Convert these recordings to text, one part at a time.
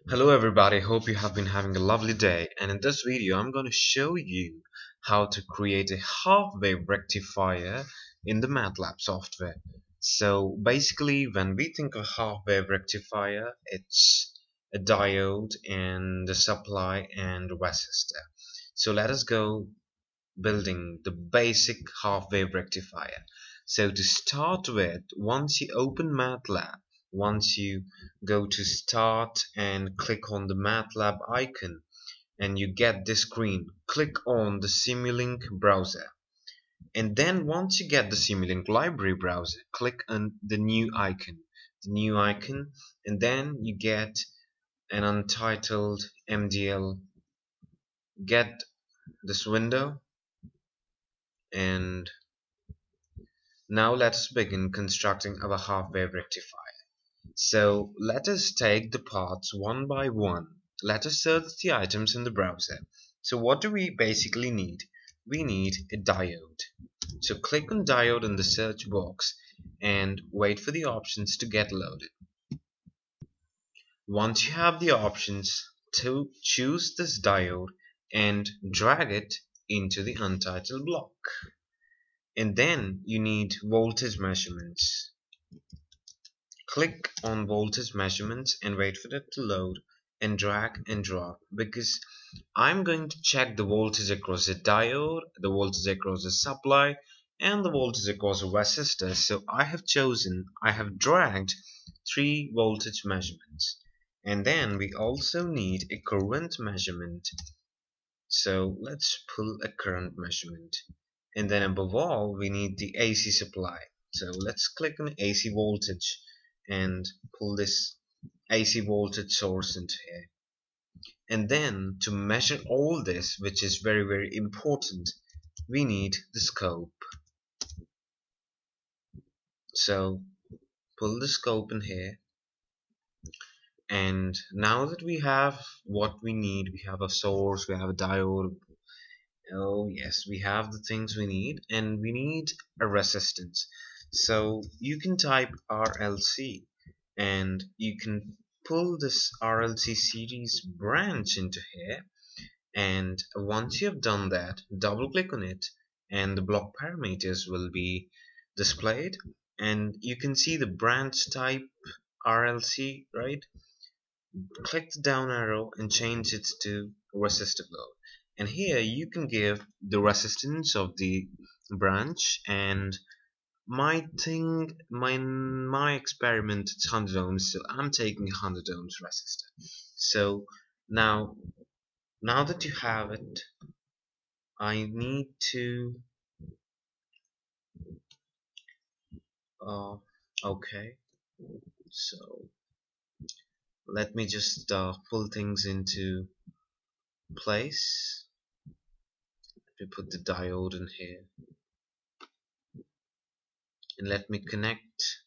Hello everybody, hope you have been having a lovely day, and in this video I'm going to show you how to create a half-wave rectifier in the MATLAB software. So basically when we think of half-wave rectifier, it's a diode and a supply and a resistor. So let us go building the basic half-wave rectifier. So to start with, once you open MATLAB, once you go to start and click on the MATLAB icon and you get this screen, click on the Simulink browser. And then once you get the Simulink library browser, click on the new icon, and then you get an untitled MDL. Get this window, and now let's begin constructing our half-wave rectifier. So let us take the parts one by one. Let us search the items in the browser. So what do we basically need? We need a diode. So click on diode in the search box and wait for the options to get loaded. Once you have the options, to choose this diode and drag it into the untitled block. And then you need voltage measurements. Click on voltage measurements and wait for it to load and drag and drop, because I'm going to check the voltage across the diode, the voltage across the supply, and the voltage across the resistor. So I have dragged 3 voltage measurements, and then we also need a current measurement. So let's pull a current measurement, and then above all we need the AC supply. So let's click on AC voltage and pull this AC voltage source into here. And then to measure all this, which is very important, we need the scope. So pull the scope in here, and now that we have what we need, we have a source, we have a diode. Oh yes, we have the things we need, and we need a resistance. So you can type RLC and you can pull this RLC series branch into here, and once you have done that, double click on it and the block parameters will be displayed, and you can see the branch type RLC, right? Click the down arrow and change it to resistive load, and here you can give the resistance of the branch. And my experiment is 100 ohms, so I'm taking 100 ohms resistor. So now that you have it, I need to uh, okay, so let me just pull things into place. Let me put the diode in here, and let me connect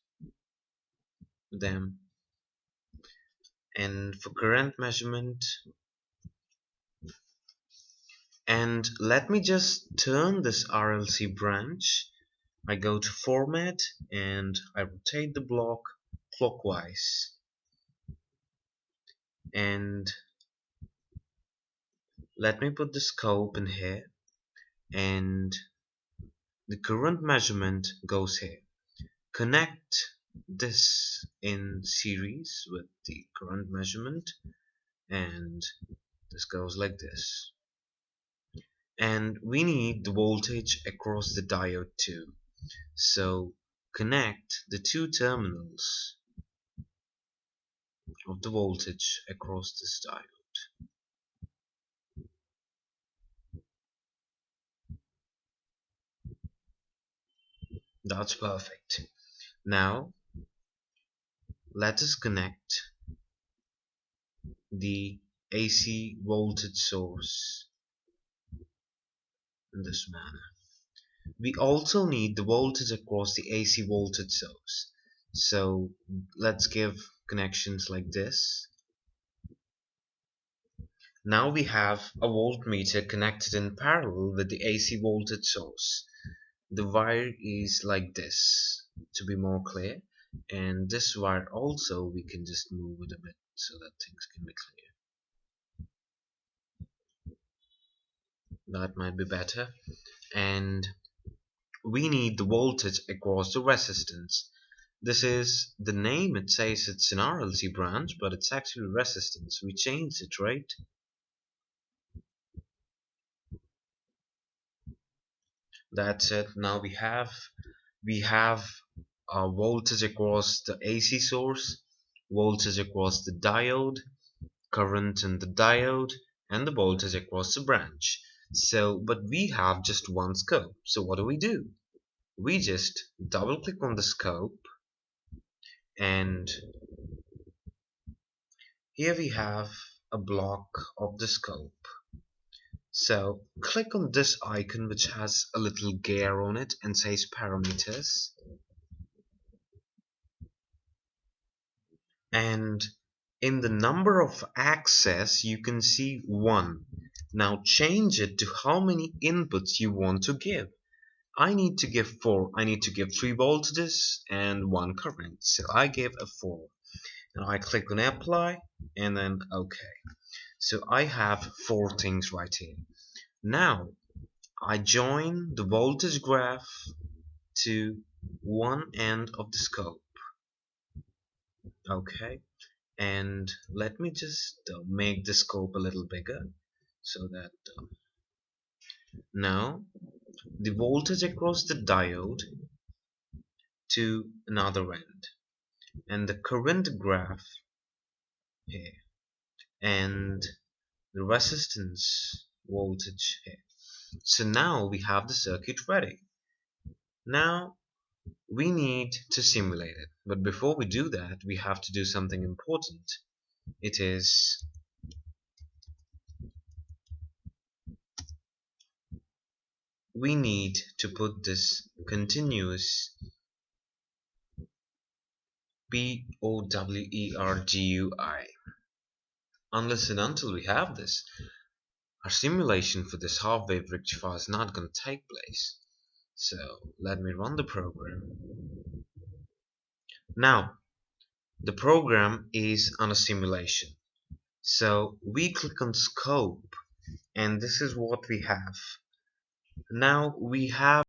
them. And for current measurement, and let me just turn this RLC branch. I go to format and I rotate the block clockwise, and let me put the scope in here, and the current measurement goes here. Connect this in series with the current measurement, and this goes like this. And we need the voltage across the diode too, so connect the 2 terminals of the voltage across this diode. That's perfect. Now let us connect the AC voltage source in this manner. We also need the voltage across the AC voltage source, so let's give connections like this. Now we have a voltmeter connected in parallel with the AC voltage source. The wire is like this, to be more clear, And this wire also, we can just move it a bit so that things can be clear. That might be better. And we need the voltage across the resistance. This is the name, it says it's an RLC branch, but it's actually resistance. We changed it, right? That's it. Now we have voltage across the AC source, voltage across the diode, current in the diode, and the voltage across the branch. So, but we have just one scope. So what do? We just double click on the scope, and here we have a block of the scope. So click on this icon which has a little gear on it and says parameters, and in the number of axes you can see 1. Now change it to how many inputs you want to give. I need to give 4. I need to give 3 voltages and 1 current. So I give a 4. Now I click on apply and then OK. So I have 4 things right here. Now I join the voltage graph to one end of the scope. OK. And let me just make the scope a little bigger so that now the voltage across the diode to another end, and the current graph here, and the resistance voltage here. So now we have the circuit ready. Now we need to simulate it, but before we do that we have to do something important. It is we need to put this continuous POWERGUI. Unless and until we have this, our simulation for this half-wave rectifier is not going to take place. So let me run the program. Now the program is on a simulation. So we click on scope, and this is what we have. Now we have